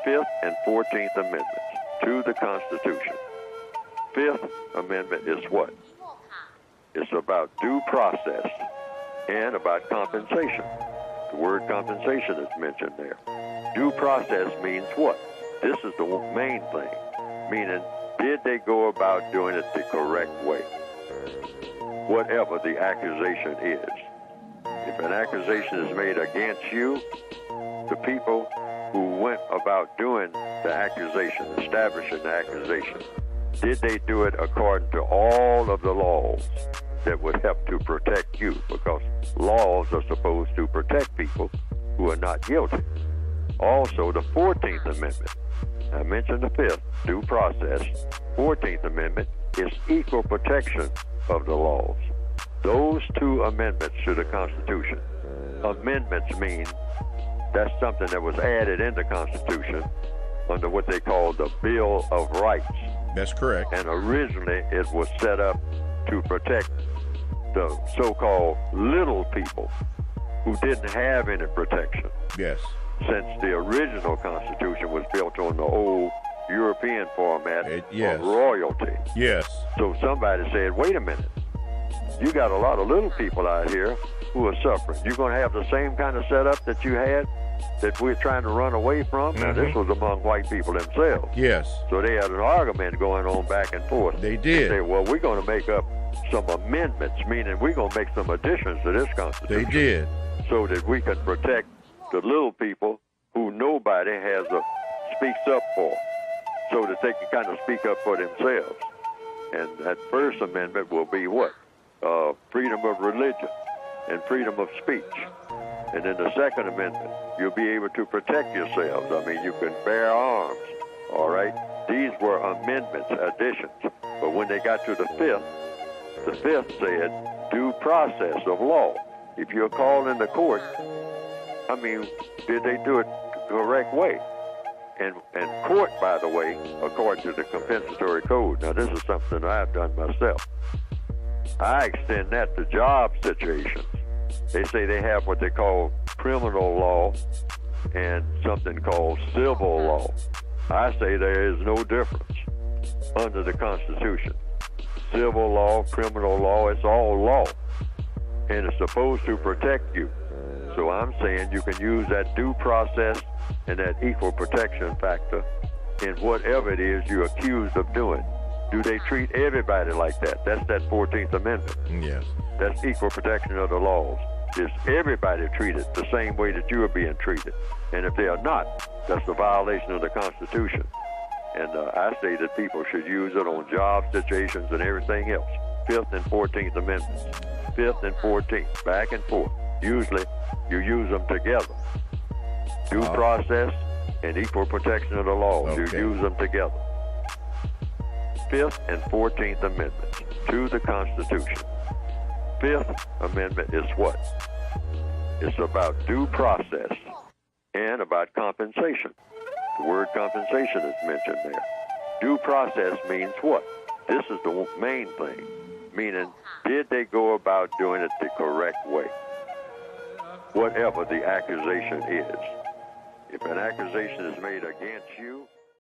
Fifth and 14th Amendments to the Constitution. Fifth Amendment is what? It's about due process and about compensation. The word compensation is mentioned there. Due process means what? This is the main thing, meaning did they go about doing it the correct way? Whatever the accusation is. If an accusation is made against you, the people who went about doing the accusation, establishing the accusation, did they do it according to all of the laws that would help to protect you? Because laws are supposed to protect people who are not guilty. Also, the 14th Amendment. I mentioned the fifth, due process. 14th Amendment is equal protection of the laws. Those two amendments to the Constitution. Amendments mean that's something that was added in the Constitution under what they call the Bill of Rights. That's correct. And originally it was set up to protect the so-called little people who didn't have any protection. Yes. Since the original Constitution was built on the old European format yes. of royalty. Yes. So somebody said, wait a minute, you got a lot of little people out here who are suffering. You're going to have the same kind of setup that you had that we're trying to run away from? Now, this was among white people themselves. Yes. So they had an argument going on back and forth. They did. They said, well, we're going to make up some amendments, meaning we're going to make some additions to this Constitution. They did. So that we can protect the little people who nobody speaks up for, so that they can kind of speak up for themselves. And that First Amendment will be what? Freedom of religion and freedom of speech. And in the Second Amendment, you'll be able to protect yourselves. I mean, you can bear arms, all right? These were amendments, additions. But when they got to the fifth said due process of law. If you're called in the court, I mean, did they do it the correct way? And court, by the way, according to the Compensatory Code, now this is something I've done myself. I extend that to job situations. They say they have what they call criminal law and something called civil law. I say there is no difference under the Constitution. Civil law, criminal law, it's all law. And it's supposed to protect you. So I'm saying you can use that due process and that equal protection factor in whatever it is you're accused of doing. Do they treat everybody like that? That's that 14th Amendment. Yes. That's equal protection of the laws. Is everybody treated the same way that you are being treated? And if they are not, that's a violation of the Constitution. And I say that people should use it on job situations and everything else. 5th and 14th Amendments. 5th and 14th, back and forth. Usually, you use them together. Due process and equal protection of the law. Okay. You use them together. 5th and 14th Amendments to the Constitution. 5th Amendment is what? It's about due process and about compensation. The word compensation is mentioned there. Due process means what? This is the main thing, meaning did they go about doing it the correct way? Whatever the accusation is. If an accusation is made against you,